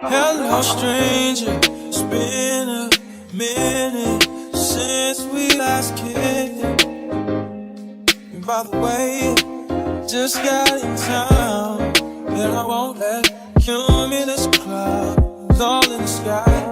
Hello, stranger. It's been a minute since we last kicked. And by the way, just got in town, and I won't let cumulus clouds all in the sky.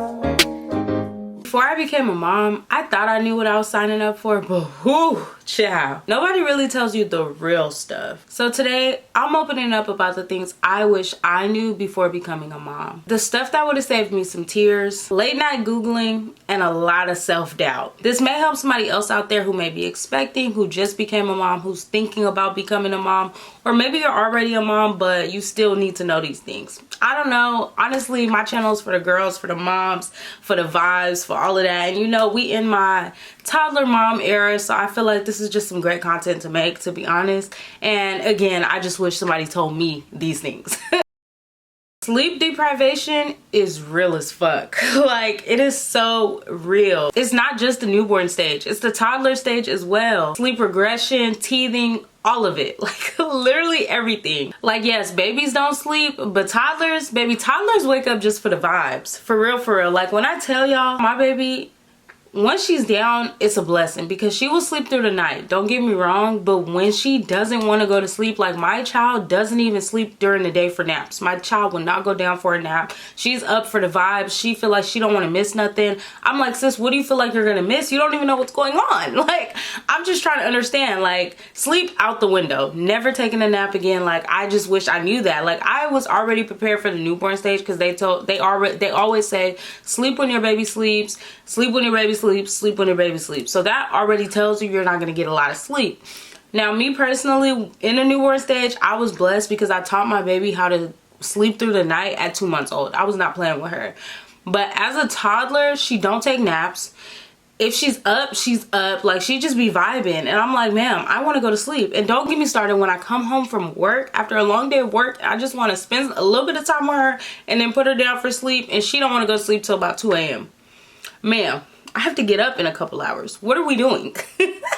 Before I became a mom, I thought I knew what I was signing up for, but whoo, child. Nobody really tells you the real stuff. So today, I'm opening up about the things I wish I knew before becoming a mom. The stuff that would have saved me some tears, late night Googling, and a lot of self-doubt. This may help somebody else out there who may be expecting, who just became a mom, who's thinking about becoming a mom, or maybe you're already a mom, but you still need to know these things. I don't know. Honestly, my channel is for the girls, for the moms, for the vibes, for all of that. And you know, we in my toddler mom era, so I feel like this is just some great content to make, to be honest. And again, I just wish somebody told me these things. Sleep deprivation is real as fuck. Like, it is so real. It's not just the newborn stage, it's the toddler stage as well. Sleep regression, teething, all of it. Like, literally everything. Like, yes, babies don't sleep, but toddlers, baby, toddlers wake up just for the vibes. For real, for real. Like, when I tell y'all, my baby, once she's down, it's a blessing because she will sleep through the night. Don't get me wrong, but when she doesn't want to go to sleep, like my child doesn't even sleep during the day for naps. My child will not go down for a nap. She's up for the vibes. She feel like she don't want to miss nothing. I'm like, sis, what do you feel like you're gonna miss? You don't even know what's going on. Like, I'm just trying to understand. Like, sleep out the window. Never taking a nap again. Like, I just wish I knew that. Like, I was already prepared for the newborn stage because they always say sleep when your baby sleeps, sleep when your baby sleep, sleep when your baby sleeps. So that already tells you you're not going to get a lot of sleep. Now, me personally, in the newborn stage, I was blessed because I taught my baby how to sleep through the night at 2 months old. I was not playing with her. But as a toddler, she don't take naps. If she's up, she's up. Like, she just be vibing. And I'm like, ma'am, I want to go to sleep. And don't get me started when I come home from work. After a long day of work, I just want to spend a little bit of time with her and then put her down for sleep. And she don't want to go to sleep till about 2 a.m. Ma'am, I have to get up in a couple hours. What are we doing?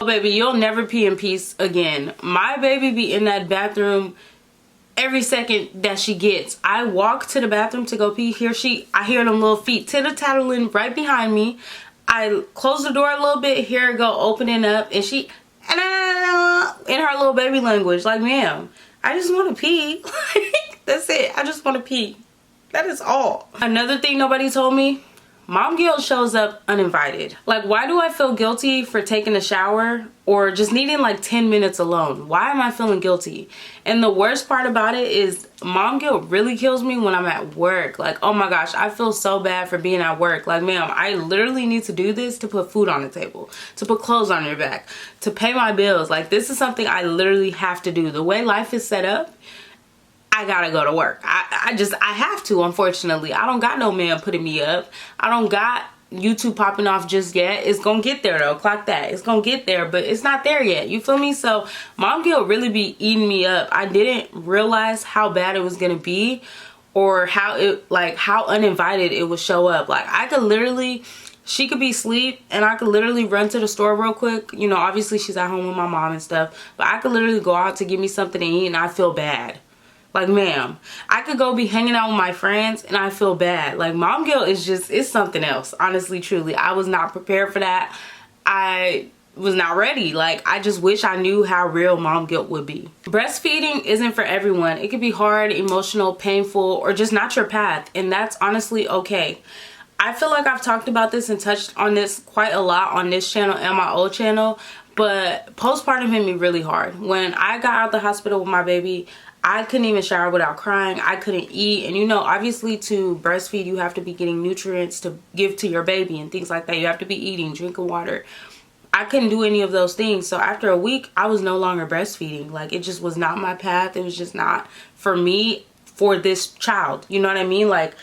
Oh, baby, you'll never pee in peace again. My baby be in that bathroom every second that she gets. I walk to the bathroom to go pee. I hear them little feet titter-tattling right behind me. I close the door a little bit, hear her go opening up, and she, in her little baby language, like, ma'am, I just want to pee. That's it. I just want to pee. That is all. Another thing nobody told me, mom guilt shows up uninvited. Like, why do I feel guilty for taking a shower or just needing like 10 minutes alone? Why am I feeling guilty? And the worst part about it is mom guilt really kills me when I'm at work. Like, oh my gosh, I feel so bad for being at work. Like, ma'am, I literally need to do this to put food on the table, to put clothes on your back, to pay my bills. Like, this is something I literally have to do. The way life is set up, I gotta go to work. I have to, unfortunately. I don't got no man putting me up. I don't got YouTube popping off just yet. It's gonna get there though. Clock that. It's gonna get there, but it's not there yet. You feel me? So mom guilt really be eating me up. I didn't realize how bad it was gonna be, or how uninvited it would show up. Like, I could literally, she could be asleep and I could literally run to the store real quick. You know, obviously she's at home with my mom and stuff, but I could literally go out to get me something to eat and I feel bad. Like, ma'am, I could go be hanging out with my friends and I feel bad. Like, mom guilt is just, it's something else. Honestly, truly, I was not prepared for that. I was not ready. Like, I just wish I knew how real mom guilt would be. Breastfeeding isn't for everyone. It could be hard, emotional, painful, or just not your path. And that's honestly okay. I feel like I've talked about this and touched on this quite a lot on this channel and my old channel. But postpartum hit me really hard. When I got out of the hospital with my baby, I couldn't even shower without crying. I couldn't eat. And you know, obviously to breastfeed, you have to be getting nutrients to give to your baby and things like that. You have to be eating, drinking water. I couldn't do any of those things. So after a week, I was no longer breastfeeding. Like, it just was not my path. It was just not for me, for this child. You know what I mean? Like,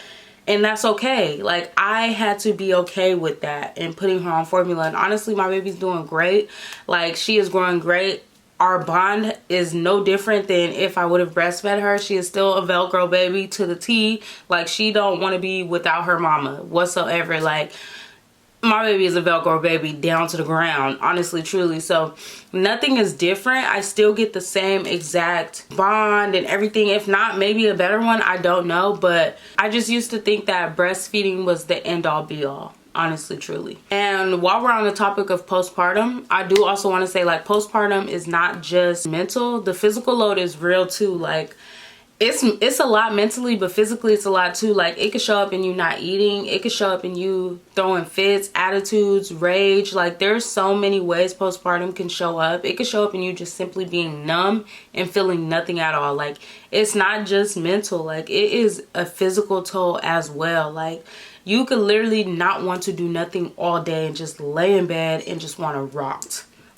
and that's okay. Like, I had to be okay with that and putting her on formula. And honestly, my baby's doing great. Like, she is growing great. Our bond is no different than if I would have breastfed her. She is still a Velcro baby to the T. Like, she don't want to be without her mama whatsoever. Like, my baby is a Velcro baby down to the ground, honestly, truly. So nothing is different. I still get the same exact bond and everything. If not, maybe a better one, I don't know. But I just used to think that breastfeeding was the end all be all, honestly, truly. And while we're on the topic of postpartum, I do also want to say, like, postpartum is not just mental. The physical load is real too. Like, it's a lot mentally, but physically it's a lot too. Like, it could show up in you not eating. It could show up in you throwing fits, attitudes, rage. Like, there's so many ways postpartum can show up. It could show up in you just simply being numb and feeling nothing at all. Like, it's not just mental. Like, it is a physical toll as well. Like, you could literally not want to do nothing all day and just lay in bed and just want to rock.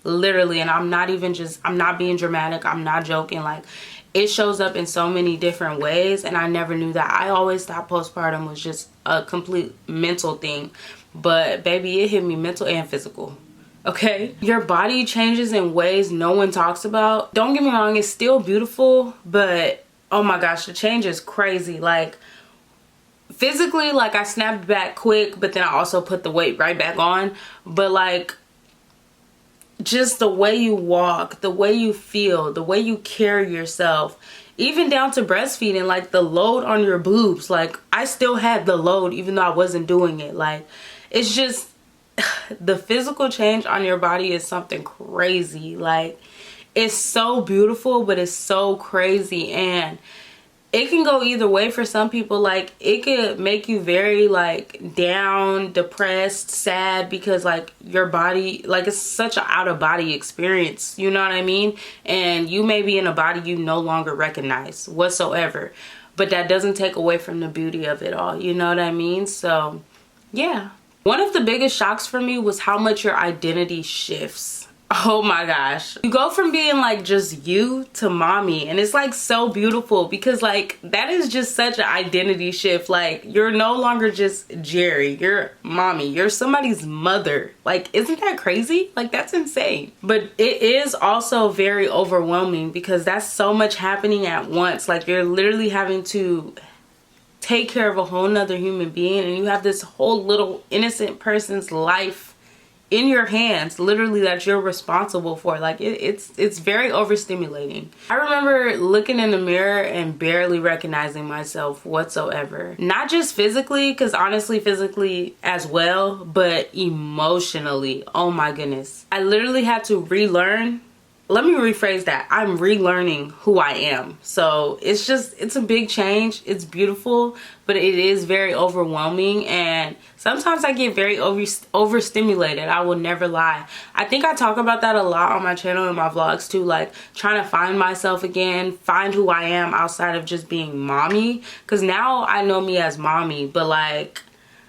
Literally. And I'm not being dramatic. I'm not joking. Like, it shows up in so many different ways, and I never knew that. I always thought postpartum was just a complete mental thing, but baby, it hit me mental and physical. Okay, your body changes in ways no one talks about. Don't get me wrong, it's still beautiful, but oh my gosh, the change is crazy. Like, physically, like, I snapped back quick, but then I also put the weight right back on. But like, just the way you walk, the way you feel, the way you carry yourself, even down to breastfeeding, like the load on your boobs, like I still had the load even though I wasn't doing it. Like, it's just the physical change on your body is something crazy. Like, it's so beautiful, but it's so crazy. And it can go either way for some people. Like, it could make you very like down, depressed, sad, because like your body, like, it's such an out of body experience, you know what I mean? And you may be in a body you no longer recognize whatsoever, but that doesn't take away from the beauty of it all, you know what I mean? So yeah, one of the biggest shocks for me was how much your identity shifts. Oh my gosh, you go from being like just you to mommy, and it's like so beautiful because like that is just such an identity shift. Like, you're no longer just Jerry, you're mommy, you're somebody's mother. Like, isn't that crazy? Like, that's insane. But it is also very overwhelming because that's so much happening at once. Like, you're literally having to take care of a whole nother human being, and you have this whole little innocent person's life in your hands, literally, that you're responsible for. Like, it's very overstimulating. I remember looking in the mirror and barely recognizing myself whatsoever. Not just physically, because honestly physically as well, but emotionally. Oh my goodness, I literally had to relearn. Let me rephrase that. I'm relearning who I am. So it's a big change. It's beautiful, but it is very overwhelming. And sometimes I get very overstimulated. I will never lie. I think I talk about that a lot on my channel and my vlogs too. Like, trying to find myself again, find who I am outside of just being mommy. Because now I know me as mommy, but like,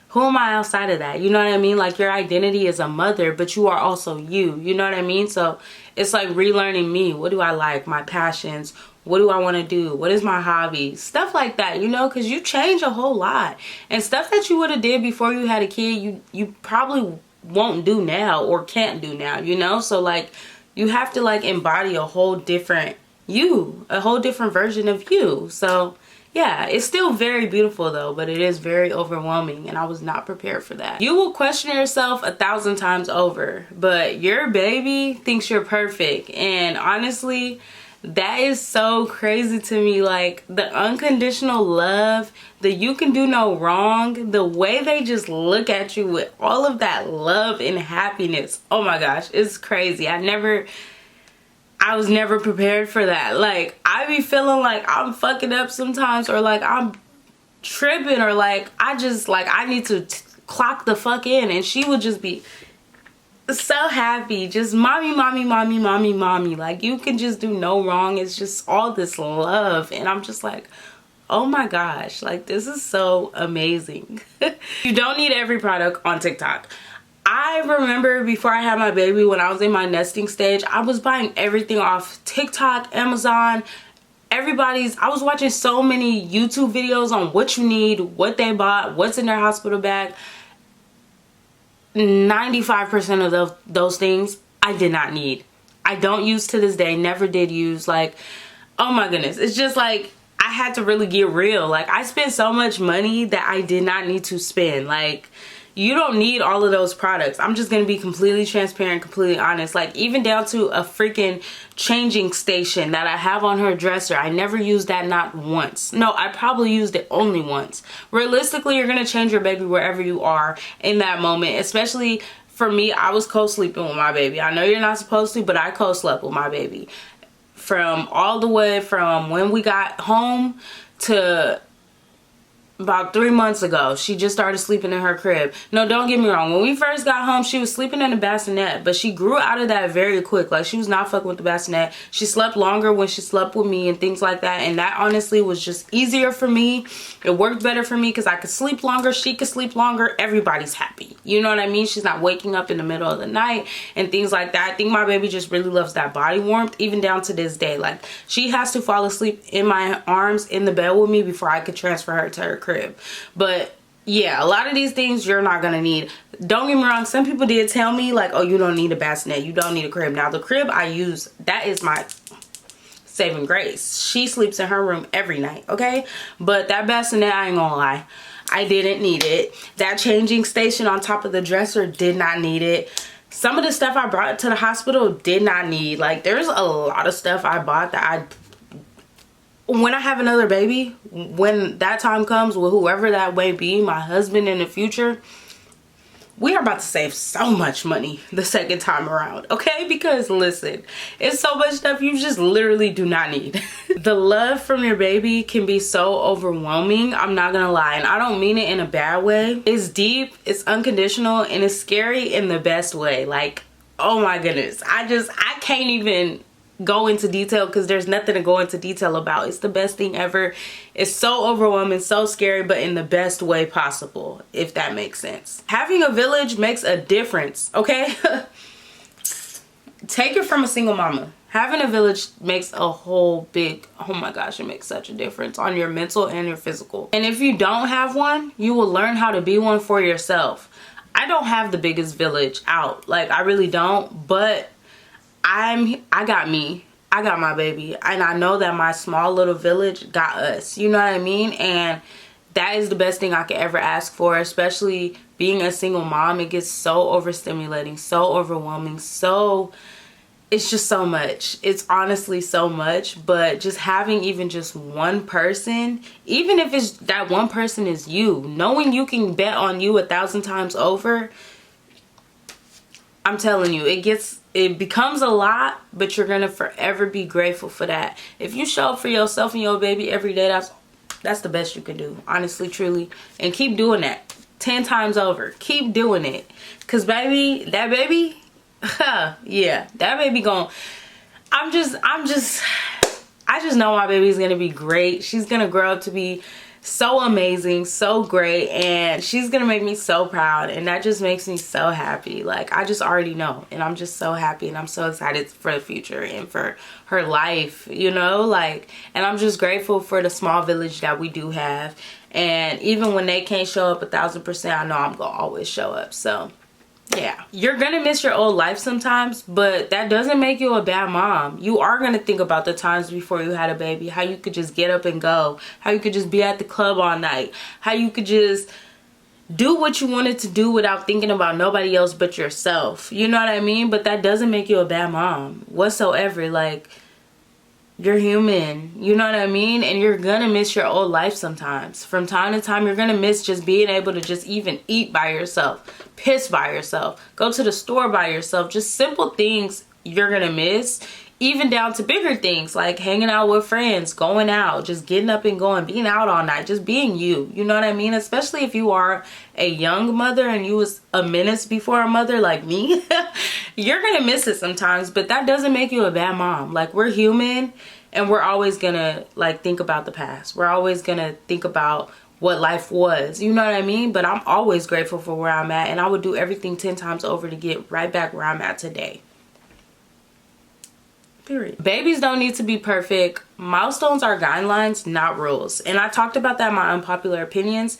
who am I outside of that? You know what I mean? Like, your identity is a mother, but you are also you. You know what I mean? So it's like relearning me. What do I like? My passions. What do I want to do? What is my hobby? Stuff like that, you know, because you change a whole lot. And stuff that you would have did before you had a kid, you probably won't do now or can't do now, you know? So like, you have to like embody a whole different you, a whole different version of you. So yeah, it's still very beautiful though, but it is very overwhelming, and I was not prepared for that. You will question yourself 1,000 times over, but your baby thinks you're perfect. And honestly, that is so crazy to me. Like, the unconditional love, the you can do no wrong, the way they just look at you with all of that love and happiness. Oh my gosh, it's crazy. I was never prepared for that. Like, I be feeling like I'm fucking up sometimes, or like I'm tripping, or like I need to clock the fuck in, and she would just be so happy, just mommy, mommy, mommy, mommy, mommy. Like, you can just do no wrong. It's just all this love, and I'm just like, oh my gosh, like, this is so amazing. You don't need every product on TikTok. I remember before I had my baby, when I was in my nesting stage, I was buying everything off TikTok, Amazon, I was watching so many YouTube videos on what you need, what they bought, what's in their hospital bag. 95% of those things I did not need. I don't use to this day, never did use. Like, oh my goodness, it's just like, I had to really get real. Like, I spent so much money that I did not need to spend. Like, you don't need all of those products. I'm just gonna be completely transparent, completely honest. Like, even down to a freaking changing station that I have on her dresser, I never used that, not once. No, I probably used it only once. Realistically, you're gonna change your baby wherever you are in that moment. Especially for me, I was co-sleeping with my baby. I know you're not supposed to, but I co-slept with my baby from all the way from when we got home to about 3 months ago. She just started sleeping in her crib. No, don't get me wrong. When we first got home, she was sleeping in a bassinet, but she grew out of that very quick. Like, she was not fucking with the bassinet. She slept longer when she slept with me and things like that. And that honestly was just easier for me. It worked better for me because I could sleep longer. She could sleep longer. Everybody's happy. You know what I mean? She's not waking up in the middle of the night and things like that. I think my baby just really loves that body warmth, even down to this day. Like, she has to fall asleep in my arms in the bed with me before I could transfer her to her crib. But yeah, a lot of these things you're not gonna need. Don't get me wrong, some people did tell me like, oh, you don't need a bassinet, you don't need a crib. Now the crib I use, that is my saving grace. She sleeps in her room every night, okay? But that bassinet, I ain't gonna lie, I didn't need it. That changing station on top of the dresser, did not need it. Some of the stuff I brought to the hospital, did not need. Like, there's a lot of stuff I bought that when I have another baby, when that time comes with whoever that may be, my husband in the future, we are about to save so much money the second time around, okay? Because listen, it's so much stuff you just literally do not need. The love from your baby can be so overwhelming, I'm not gonna lie, and I don't mean it in a bad way. It's deep, it's unconditional, and it's scary in the best way. Like, oh my goodness, I can't even go into detail because there's nothing to go into detail about. It's the best thing ever. It's so overwhelming, so scary, but in the best way possible, if that makes sense. Having a village makes a difference, okay? Take it from a single mama. Having a village makes a whole big, oh my gosh, it makes such a difference on your mental and your physical. And if you don't have one, you will learn how to be one for yourself. I don't have the biggest village out, like, I really don't, but I got me. I got my baby. And I know that my small little village got us. You know what I mean? And that is the best thing I could ever ask for, especially being a single mom. It gets so overstimulating, so overwhelming, so it's just so much. It's honestly so much. But just having even just one person, even if it's that one person is you, knowing you can bet on you 1,000 times over, I'm telling you, it becomes a lot, but you're gonna forever be grateful for that. If you show up for yourself and your baby every day, that's the best you can do, honestly, truly. And keep doing that 10 times over. Keep doing it, because baby, that baby, yeah, that baby I just know my baby's gonna be great. She's gonna grow up to be so amazing, so great, and she's gonna make me so proud, and that just makes me so happy. Like, I just already know, and I'm just so happy, and I'm so excited for the future and for her life, you know, like, and I'm just grateful for the small village that we do have. And even when they can't show up 1,000%, I know I'm gonna always show up. So yeah, you're gonna miss your old life sometimes, but that doesn't make you a bad mom. You are gonna think about the times before you had a baby, how you could just get up and go, how you could just be at the club all night, how you could just do what you wanted to do without thinking about nobody else but yourself. You know what I mean? But that doesn't make you a bad mom whatsoever. Like, you're human, you know what I mean? And you're gonna miss your old life sometimes. From time to time, you're gonna miss just being able to just even eat by yourself, piss by yourself, go to the store by yourself. Just simple things you're gonna miss, even down to bigger things like hanging out with friends, going out, just getting up and going, being out all night, just being you, you know what I mean? Especially if you are a young mother and you was a menace before a mother like me, you're gonna miss it sometimes, but that doesn't make you a bad mom. Like, we're human, and we're always gonna like think about the past. We're always gonna think about what life was, you know what I mean? But I'm always grateful for where I'm at, and I would do everything 10 times over to get right back where I'm at today. Period. Babies don't need to be perfect. Milestones are guidelines, not rules. And I talked about that in my unpopular opinions.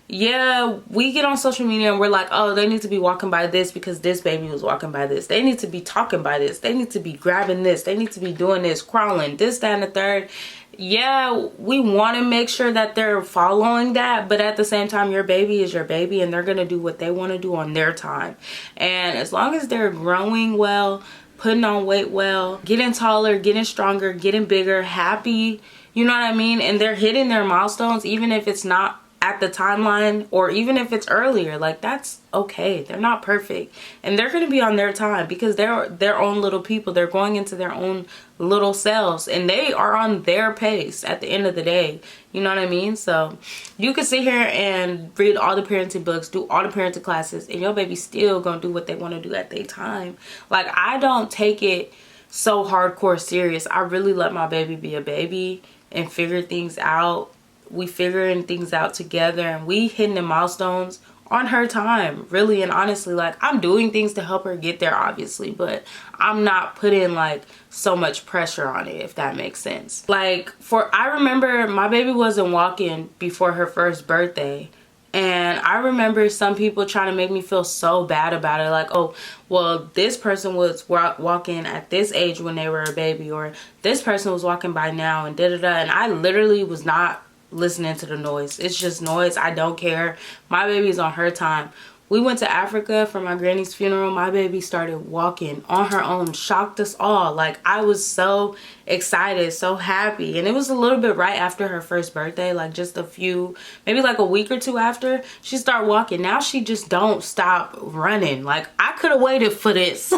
Yeah, we get on social media and we're like, oh, they need to be walking by this because this baby was walking by this. They need to be talking by this. They need to be grabbing this. They need to be doing this, crawling, this, that, and the third. Yeah, we want to make sure that they're following that, but at the same time, your baby is your baby and they're going to do what they want to do on their time. And as long as they're growing well, putting on weight well, getting taller, getting stronger, getting bigger, happy, you know what I mean? And they're hitting their milestones, even if it's not at the timeline or even if it's earlier, like that's okay. They're not perfect and they're going to be on their time because they're their own little people. They're going into their own little selves and they are on their pace at the end of the day. You know what I mean? So you can sit here and read all the parenting books, do all the parenting classes, and your baby's still gonna do what they want to do at their time. Like, I don't take it so hardcore serious. I really let my baby be a baby and figure things out. We figuring things out together and we hitting the milestones on her time, really and honestly. Like, I'm doing things to help her get there, obviously, but I'm not putting like so much pressure on it, if that makes sense. Like, I remember my baby wasn't walking before her first birthday, and I remember some people trying to make me feel so bad about it, like, oh, well, this person was walking at this age when they were a baby, or this person was walking by now, and da-da-da. And I literally was not listening to the noise. It's just noise. I don't care. My baby's on her time. We went to Africa for my granny's funeral. My baby started walking on her own, shocked us all. Like, I was so excited, so happy. And it was a little bit right after her first birthday, like just a few, maybe like a week or two after, she started walking. Now she just don't stop running. Like, I could have waited for this.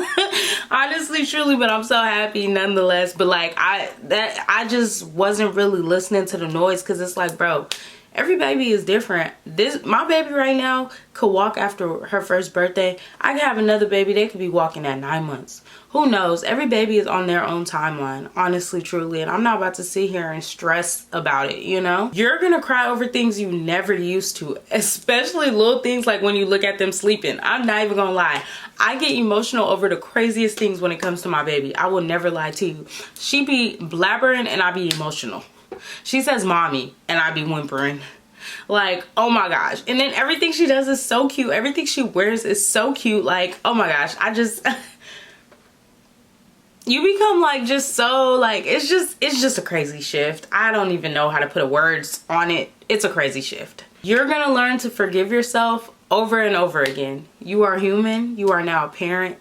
Honestly, truly, but I'm so happy nonetheless. But like, I just wasn't really listening to the noise, because it's like, bro, every baby is different. My baby right now could walk after her first birthday. I could have another baby, they could be walking at 9 months. Who knows? Every baby is on their own timeline, honestly, truly. And I'm not about to sit here and stress about it, you know? You're gonna cry over things you never used to, especially little things like when you look at them sleeping. I'm not even gonna lie. I get emotional over the craziest things when it comes to my baby. I will never lie to you. She be blabbering and I be emotional. She says mommy and I be whimpering. Like, oh my gosh. And then everything she does is so cute. Everything she wears is so cute. Like, oh my gosh. I just you become like just so like, it's just a crazy shift. I don't even know how to put words on it. It's a crazy shift. You're gonna learn to forgive yourself over and over again. You are human. You are now a parent.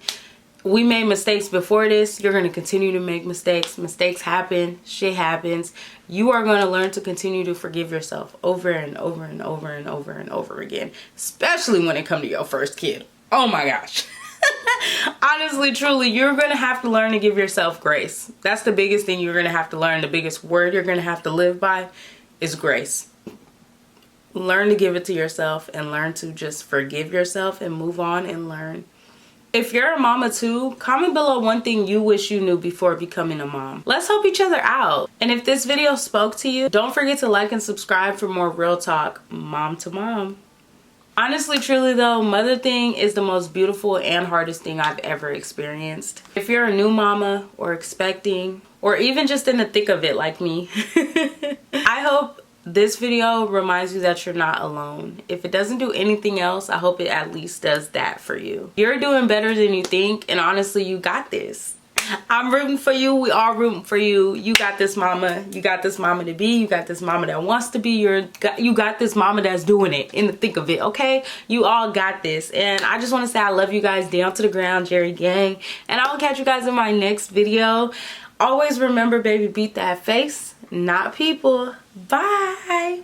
We made mistakes before this. You're going to continue to make mistakes. Mistakes happen. Shit happens. You are going to learn to continue to forgive yourself over and over and over and over and over again, especially when it comes to your first kid. Oh my gosh. Honestly, truly, you're going to have to learn to give yourself grace. That's the biggest thing you're going to have to learn. The biggest word you're going to have to live by is grace. Learn to give it to yourself and learn to just forgive yourself and move on and learn. If you're a mama too, comment below one thing you wish you knew before becoming a mom. Let's help each other out. And if this video spoke to you, don't forget to like and subscribe for more real talk, mom to mom. Honestly, truly though, mother thing is the most beautiful and hardest thing I've ever experienced. If you're a new mama or expecting, or even just in the thick of it like me, I hope this video reminds you that you're not alone. If it doesn't do anything else, I hope it at least does that for you. You're doing better than you think, and honestly, you got this. I'm rooting for you. We are rooting for you. You got this, mama. You got this mama to be. You got this mama that wants to be. You got this mama that's doing it in the thick of it, okay? You all got this. And I just want to say I love you guys down to the ground, Jerry Gang. And I will catch you guys in my next video. Always remember, baby, beat that face, not people. Bye.